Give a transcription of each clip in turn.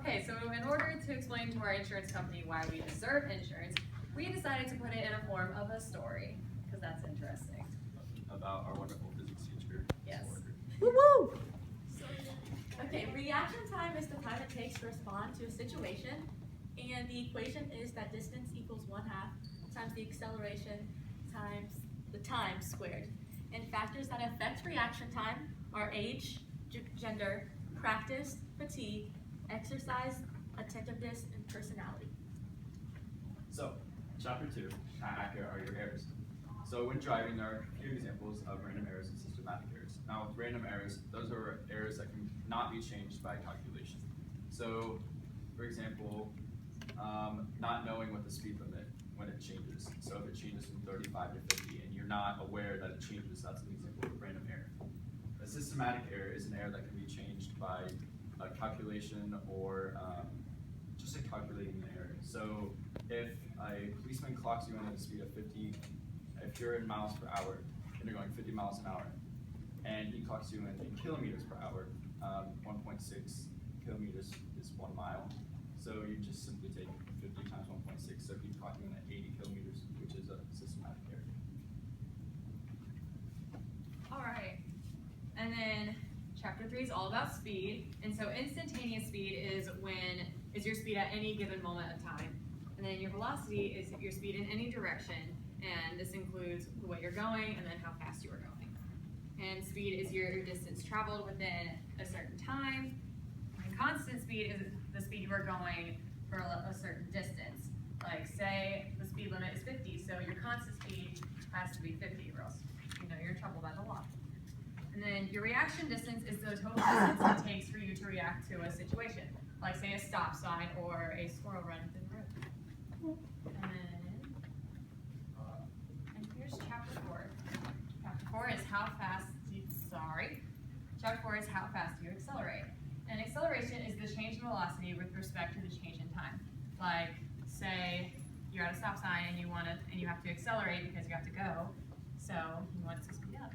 Okay, so in order to explain to our insurance company why we deserve insurance, we decided to put it in a form of a story, because that's interesting. About our wonderful physics teacher. Yes. Woo-woo! Okay, reaction time is the time it takes to respond to a situation, and the equation is that distance equals 1/2 times the acceleration times the time squared. And factors that affect reaction time are age, gender, practice, fatigue, exercise, attentiveness, and personality. So, chapter 2, how accurate are your errors? So when driving, there are a few examples of random errors and systematic errors. Now with random errors, those are errors that can not be changed by calculation. So, for example, not knowing what the speed limit when it changes. So if it changes from 35 to 50 and you're not aware that it changes, that's an example of a random error. A systematic error is an error that can be changed by a calculation or just a calculating error. So if a policeman clocks you in at a speed of 50, if you're in miles per hour and you're going 50 miles an hour, and he clocks you in kilometers per hour, 1.6 kilometers is 1 mile. So you just simply take 50 times 1.6, so he's clocking in at 80 kilometers, which is a systematic error. All right, and then chapter 3 is all about speed, and so instantaneous speed is your speed at any given moment of time, and then your velocity is your speed in any direction, and this includes the way you're going and then how fast you are going. And speed is your distance traveled within a certain time, and constant speed is the speed you are going for a certain distance. Like say the speed limit is 50, so your constant speed has to be 50, or else you're in trouble by the law. And then your reaction distance is the total distance it takes for you to react to a situation, like say a stop sign or a squirrel running through the road. And here's chapter 4. Chapter 4 is how fast Chapter 4 is how fast you accelerate. And acceleration is the change in velocity with respect to the change in time. Like say you're at a stop sign and you have to accelerate because you have to go, so you want it to speed up.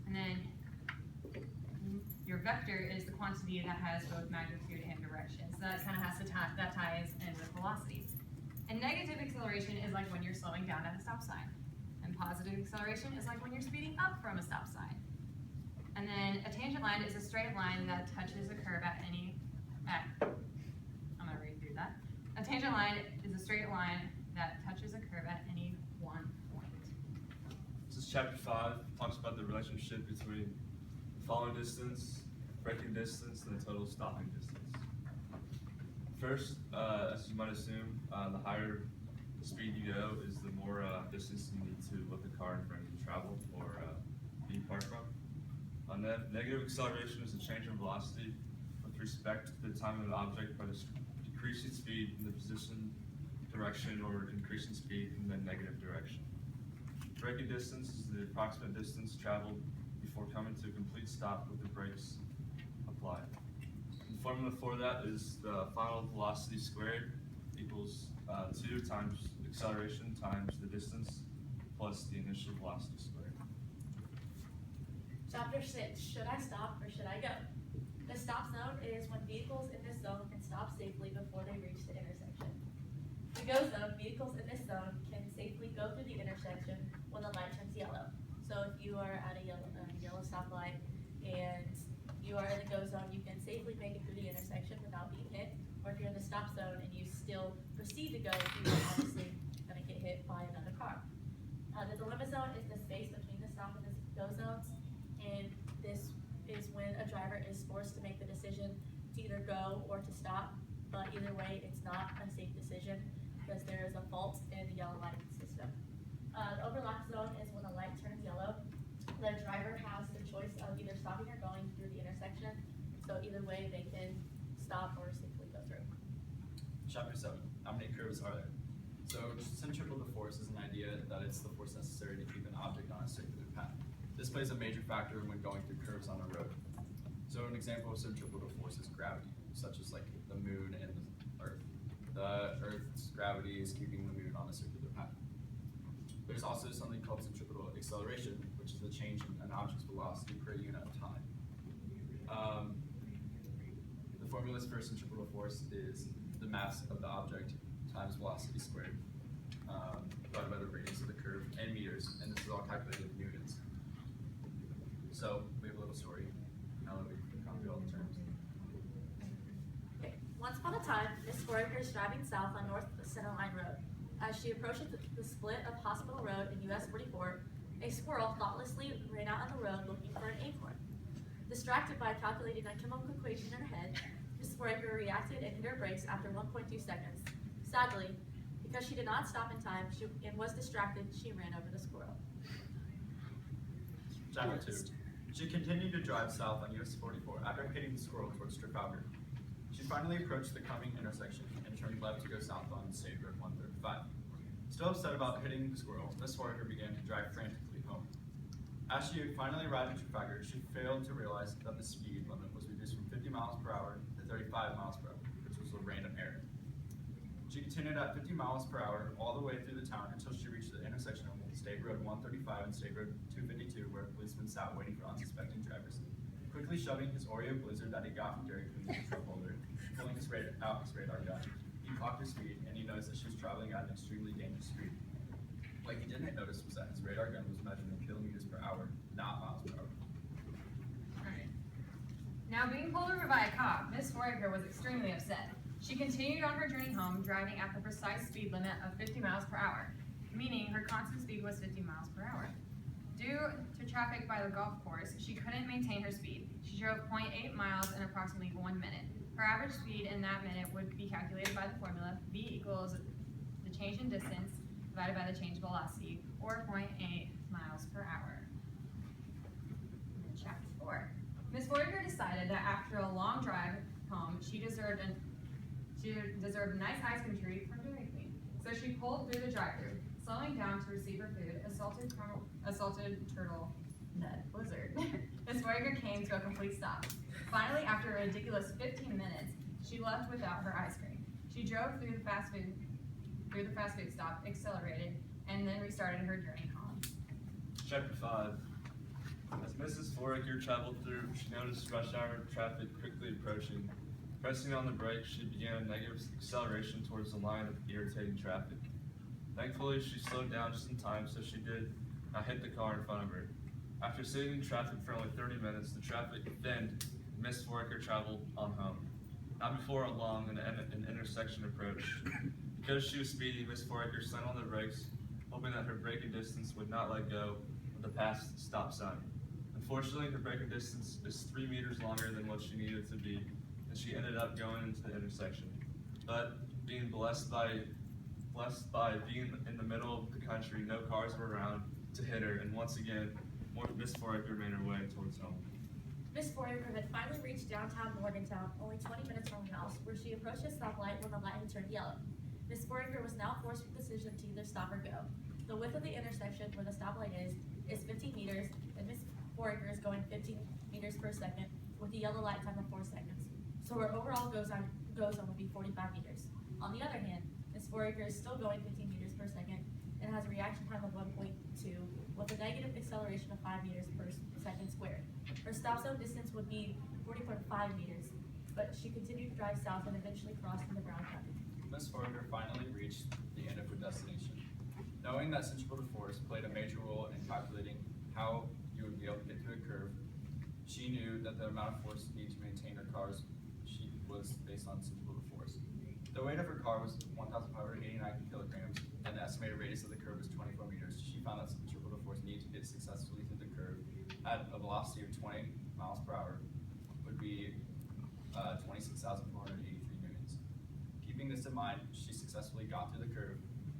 And then your vector is the quantity that has both magnitude and direction. So that kind of has to that ties in with velocity. And negative acceleration is like when you're slowing down at a stop sign. And positive acceleration is like when you're speeding up from a stop sign. And then a tangent line is a straight line that touches a curve I'm going to read through that. A tangent line is a straight line that touches a curve at any one point. This is chapter 5, talks about the relationship between the following distance, braking distance, and the total stopping distance. First, as you might assume, the higher the speed you go is the more distance you need to let the car in front of you travel or be parked from. Negative acceleration is a change in velocity with respect to the time of the object by decreasing speed in the position, direction, or increasing speed in the negative direction. Braking distance is the approximate distance traveled before coming to a complete stop with the brakes applied. The formula for that is the final velocity squared equals 2 times acceleration times the distance plus the initial velocity squared. Chapter 6, should I stop or should I go? The stop zone is when vehicles in this zone can stop safely before they reach the intersection. The go zone, vehicles in this zone can safely go through the intersection when the light turns yellow. So if you are at a yellow stoplight and you are in the go zone, you can safely make it through the intersection without being hit. Or if you're in the stop zone and you still proceed to go, you are obviously going to get hit by another car. The dilemma zone is the space between the stop and the go zones. And this is when a driver is forced to make the decision to either go or to stop, but either way, it's not a safe decision because there is a fault in the yellow lighting system. The overlap zone is when the light turns yellow. The driver has the choice of either stopping or going through the intersection, so either way, they can stop or safely go through. Chapter 7, how many curves are there? So centripetal force is an idea that it's the force necessary to keep an object on a circular path. This plays a major factor when going through curves on a road. So an example of centripetal force is gravity, such as like the moon and the Earth. The Earth's gravity is keeping the moon on a circular path. There's also something called centripetal acceleration, which is the change in an object's velocity per unit of time. The The formulas for centripetal force is the mass of the object times velocity squared, divided by the radius of the curve in meters, and this is all calculated in newtons. So we have a little story. Now that we've gone through all the terms. Okay. Once upon a time, Miss Foraker is driving south on North Center Line Road. As she approaches the split of Hospital Road and US 44, a squirrel thoughtlessly ran out on the road looking for an acorn. Distracted by calculating a chemical equation in her head, Miss Foraker reacted and hit her brakes after 1.2 seconds. Sadly, because she did not stop in time and was distracted, she ran over the squirrel. Chapter 2. She continued to drive south on US 44 after hitting the squirrel towards Trafalgar. She finally approached the coming intersection and turned left to go south on State Road 135. Still upset about hitting the squirrel, Miss Foraker began to drive frantically home. As she finally arrived at Trafalgar, she failed to realize that the speed limit was reduced from 50 miles per hour to 35 miles per hour, which was a random error. She continued at 50 miles per hour all the way through the town until she reached the intersection of State Road 135 and State Road 252, where a policeman sat waiting for unsuspecting drivers. Quickly shoving his Oreo Blizzard that he got from Dairy Queen in the cup holder, pulling his radar gun, he clocked her speed and he noticed that she was traveling at an extremely dangerous speed. What he didn't notice was that his radar gun was measured in kilometers per hour, not miles per hour. Alright. Now being pulled over by a cop, Miss Foraker was extremely upset. She continued on her journey home, driving at the precise speed limit of 50 miles per hour, meaning her constant speed was 50 miles per hour. Due to traffic by the golf course, she couldn't maintain her speed. She drove 0.8 miles in approximately 1 minute. Her average speed in that minute would be calculated by the formula V equals the change in distance divided by the change in velocity, or 0.8 miles per hour. And then chapter 4. Miss Foraker decided that after a long drive home, she deserved a nice ice cream treat from Dairy Queen. So she pulled through the drive-thru, slowing down to receive her food, assaulted turtle nut blizzard. Miss Foraker came to a complete stop. Finally, after a ridiculous 15 minutes, she left without her ice cream. She drove through the fast food stop, accelerated, and then restarted her journey home. Chapter 5. As Mrs. Foraker traveled through, she noticed rush hour traffic quickly approaching. Pressing on the brakes, she began a negative acceleration towards the line of irritating traffic. Thankfully, she slowed down just in time, so she did not hit the car in front of her. After sitting in traffic for only 30 minutes, the traffic thinned, and Miss Foraker traveled on home. Not before long, an intersection approached. Because she was speeding, Miss Foraker slammed on the brakes, hoping that her braking distance would not let go of the past stop sign. Unfortunately, her braking distance is 3 meters longer than what she needed to be, and she ended up going into the intersection. But being blessed by being in the middle of the country, no cars were around to hit her, and once again, Miss Foraker made her way towards home. Miss Foraker had finally reached downtown Morgantown, only 20 minutes from her house, where she approached a stoplight when the light had turned yellow. Miss Foraker was now forced with the decision to either stop or go. The width of the intersection where the stoplight is 15 meters, and Miss Foraker is going 15 meters per second with a yellow light time of 4 seconds. So her overall goes on would be 45 meters. On the other hand, Miss Foraker is still going 15 meters per second and has a reaction time of 1.2 with a negative acceleration of 5 meters per second squared. Her stop zone distance would be 40.5 meters, but she continued to drive south and eventually crossed into brown county. Miss Foraker finally reached the end of her destination. Knowing that centripetal force played a major role in calculating how you would be able to get through a curve, she knew that the amount of force needed to maintain her cars was based on centripetal force. The weight of her car was 1,589 kilograms, and the estimated radius of the curve was 24 meters. She found that centripetal force needed to get successfully through the curve at a velocity of 20 miles per hour would be 26,483 newtons. Keeping this in mind, she successfully got through the curve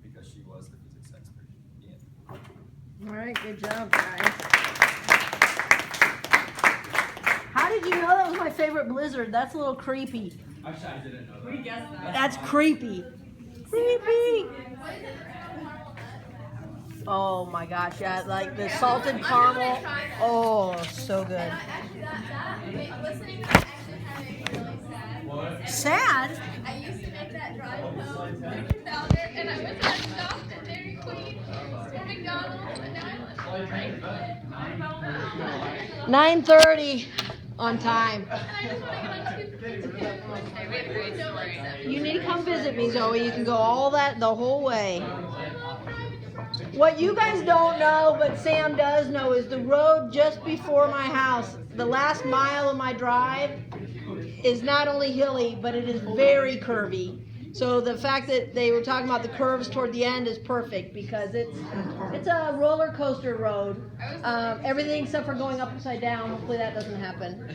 because she was the physics expert. The end. All right, good job, guys. How did you know that was my favorite blizzard? That's a little creepy. Actually, I didn't know that. We guessed that. That's creepy. Creepy. Oh my gosh, yeah, like the salted caramel. Oh, so good. Actually, that listening to that actually kind of made me really sad. Sad? I used to make that drive home from Calgary, and I was at stopped at Dairy Queen, at McDonald's, and now I live in Franklin. 9:30 on time. And I just want to get on 252. We had a great story. You need to come visit me, Zoe. You can go all that the whole way. What you guys don't know, but Sam does know, is the road just before my house, the last mile of my drive, is not only hilly, but it is very curvy. So the fact that they were talking about the curves toward the end is perfect because it's a roller coaster road. Everything except for going upside down. Hopefully that doesn't happen.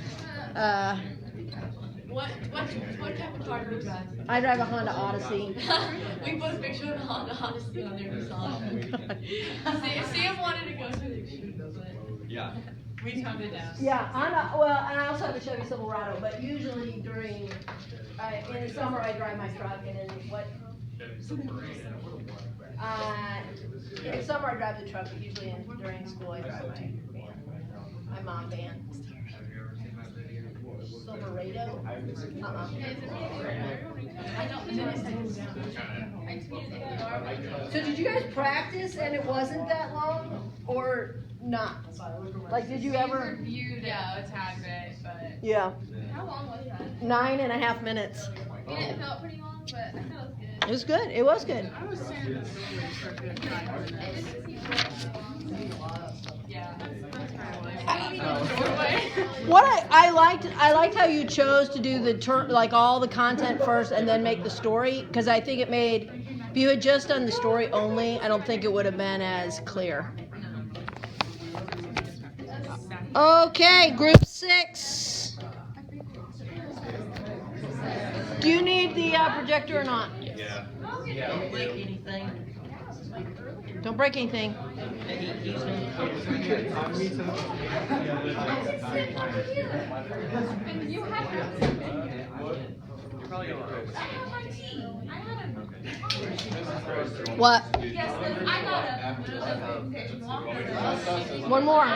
What type of car do you drive? I drive a Honda Odyssey. We put a picture of a Honda Odyssey on there. We saw it. Sam wanted to go to the shoot, but Yeah. We toned it down. Yeah, well, and I also have a Chevy Silverado, but usually in the summer I drive my truck, and in in summer I drive the truck, but usually during school I drive my mom van. Silverado? So did you guys practice and it wasn't that long, or not? Like, did you ever? Reviewed a tad bit, but. Yeah, How long was that? 9.5 minutes. It felt pretty long, but I thought it was good. It was good. It was good. I was saying for a good 5 minutes. Yeah. What I liked how you chose to do the like all the content first and then make the story, because I think it made, if you had just done the story only, I don't think it would have been as clear. Okay, group 6. Do you need the projector or not? Yeah. Don't break anything. Don't break anything. What? One more.